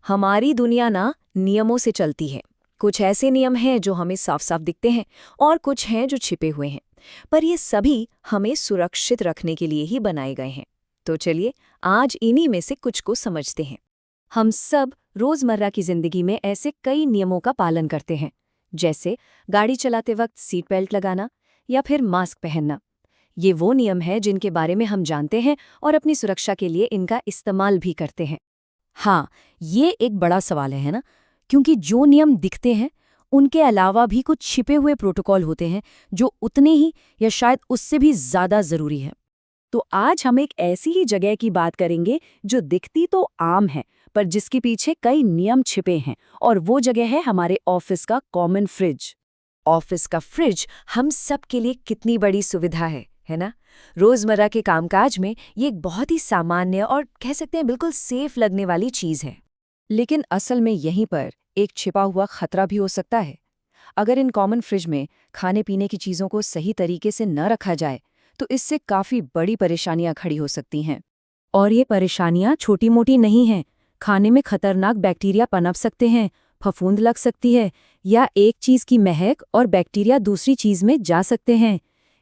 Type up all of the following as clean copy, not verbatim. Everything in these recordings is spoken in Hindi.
हमारी दुनिया ना नियमों से चलती है। कुछ ऐसे नियम हैं जो हमें साफ साफ दिखते हैं और कुछ हैं जो छिपे हुए हैं, पर ये सभी हमें सुरक्षित रखने के लिए ही बनाए गए हैं। तो चलिए आज इन्हीं में से कुछ को समझते हैं। हम सब रोजमर्रा की जिंदगी में ऐसे कई नियमों का पालन करते हैं, जैसे गाड़ी चलाते वक्त सीट बेल्ट लगाना या फिर मास्क पहनना। ये वो नियम हैं जिनके बारे में हम जानते हैं और अपनी सुरक्षा के लिए इनका इस्तेमाल भी करते हैं। हाँ, ये एक बड़ा सवाल है ना, क्योंकि जो नियम दिखते हैं उनके अलावा भी कुछ छिपे हुए प्रोटोकॉल होते हैं जो उतने ही या शायद उससे भी ज्यादा जरूरी है। तो आज हम एक ऐसी ही जगह की बात करेंगे जो दिखती तो आम है, पर जिसके पीछे कई नियम छिपे हैं, और वो जगह है हमारे ऑफिस का कॉमन फ्रिज। ऑफिस का फ्रिज हम सब के लिए कितनी बड़ी सुविधा है ना। रोजमर्रा के कामकाज में ये एक बहुत ही सामान्य और कह सकते हैं बिल्कुल सेफ लगने वाली चीज है। लेकिन असल में यहीं पर एक छिपा हुआ खतरा भी हो सकता है। अगर इन कॉमन फ्रिज में खाने पीने की चीजों को सही तरीके से न रखा जाए तो इससे काफी बड़ी परेशानियां खड़ी हो सकती हैं। और ये परेशानियां छोटी मोटी नहीं हैं। खाने में खतरनाक बैक्टीरिया पनप सकते हैं, फफूंद लग सकती है, या एक चीज की महक और बैक्टीरिया दूसरी चीज में जा सकते हैं।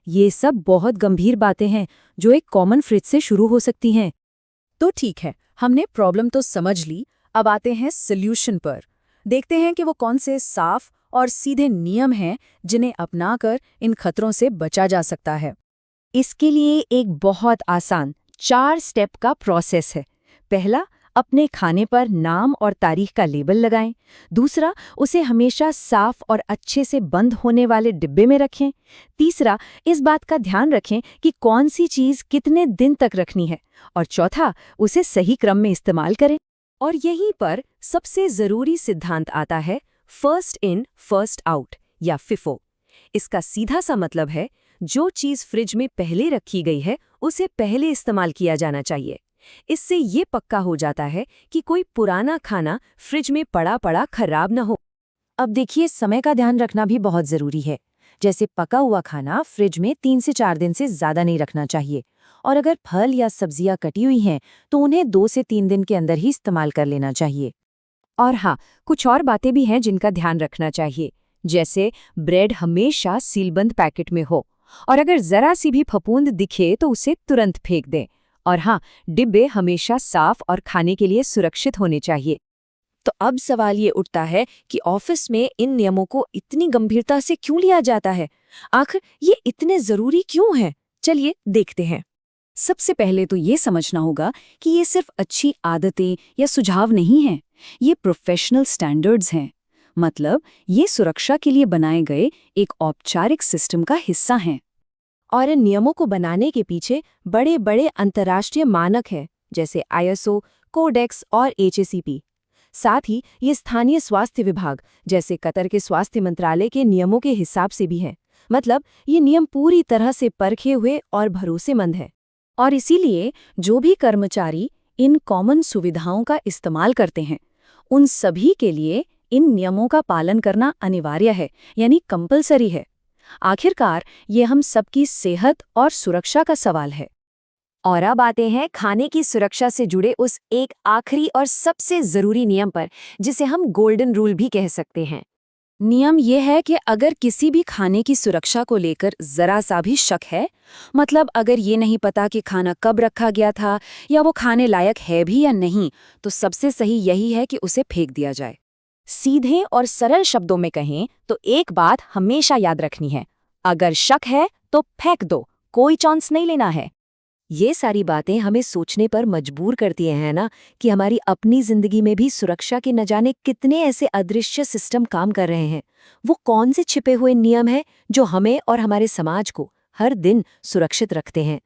ये सब बहुत गंभीर बातें हैं जो एक कॉमन फ्रिज से शुरू हो सकती हैं। तो ठीक है, हमने प्रॉब्लम तो समझ ली, अब आते हैं सॉल्यूशन पर। देखते हैं कि वो कौन से साफ और सीधे नियम हैं जिन्हें अपनाकर इन खतरों से बचा जा सकता है। इसके लिए एक बहुत आसान 4 स्टेप का प्रोसेस है। पहला, अपने खाने पर नाम और तारीख का लेबल लगाएं। दूसरा, उसे हमेशा साफ और अच्छे से बंद होने वाले डिब्बे में रखें। तीसरा, इस बात का ध्यान रखें कि कौन सी चीज़ कितने दिन तक रखनी है। और चौथा, उसे सही क्रम में इस्तेमाल करें। और यहीं पर सबसे ज़रूरी सिद्धांत आता है, फर्स्ट इन फर्स्ट आउट या फिफो। इसका सीधा सा मतलब है, जो चीज़ फ्रिज में पहले रखी गई है उसे पहले इस्तेमाल किया जाना चाहिए। इससे ये पक्का हो जाता है कि कोई पुराना खाना फ्रिज में पड़ा पड़ा खराब न हो। अब देखिए, समय का ध्यान रखना भी बहुत ज़रूरी है। जैसे पका हुआ खाना फ्रिज में 3 से 4 दिन से ज़्यादा नहीं रखना चाहिए, और अगर फल या सब्जियां कटी हुई हैं तो उन्हें 2 से 3 दिन के अंदर ही इस्तेमाल कर लेना चाहिए। और हाँ, कुछ और बातें भी हैं जिनका ध्यान रखना चाहिए, जैसे ब्रेड हमेशा सीलबंद पैकेट में हो, और अगर जरा सी भी फफूंद दिखे तो उसे तुरंत फेंक दें। और हाँ, डिब्बे हमेशा साफ और खाने के लिए सुरक्षित होने चाहिए। तो अब सवाल ये उठता है कि ऑफिस में इन नियमों को इतनी गंभीरता से क्यों लिया जाता है? आखिर ये इतने जरूरी क्यों हैं? चलिए देखते हैं। सबसे पहले तो ये समझना होगा कि ये सिर्फ अच्छी आदतें या सुझाव नहीं हैं, ये प्रोफेशनल स्टैंडर्ड्स हैं। मतलब ये सुरक्षा के लिए बनाए गए एक औपचारिक सिस्टम का हिस्सा हैं। और इन नियमों को बनाने के पीछे बड़े बड़े अंतर्राष्ट्रीय मानक हैं, जैसे ISO, कोडेक्स और HACCP। साथ ही ये स्थानीय स्वास्थ्य विभाग जैसे कतर के स्वास्थ्य मंत्रालय के नियमों के हिसाब से भी हैं। मतलब ये नियम पूरी तरह से परखे हुए और भरोसेमंद है। और इसीलिए जो भी कर्मचारी इन कॉमन सुविधाओं का इस्तेमाल करते हैं, उन सभी के लिए इन नियमों का पालन करना अनिवार्य है, यानी कंपलसरी है। आखिरकार ये हम सबकी सेहत और सुरक्षा का सवाल है। और अब आते हैं खाने की सुरक्षा से जुड़े उस एक आखिरी और सबसे जरूरी नियम पर, जिसे हम गोल्डन रूल भी कह सकते हैं। नियम यह है कि अगर किसी भी खाने की सुरक्षा को लेकर जरा सा भी शक है, मतलब अगर ये नहीं पता कि खाना कब रखा गया था या वो खाने लायक है भी या नहीं, तो सबसे सही यही है कि उसे फेंक दिया जाए। सीधे और सरल शब्दों में कहें तो एक बात हमेशा याद रखनी है, अगर शक है तो फेंक दो, कोई चांस नहीं लेना है। ये सारी बातें हमें सोचने पर मजबूर करती हैं ना, कि हमारी अपनी जिंदगी में भी सुरक्षा के न जाने कितने ऐसे अदृश्य सिस्टम काम कर रहे हैं। वो कौन से छिपे हुए नियम हैं जो हमें और हमारे समाज को हर दिन सुरक्षित रखते हैं।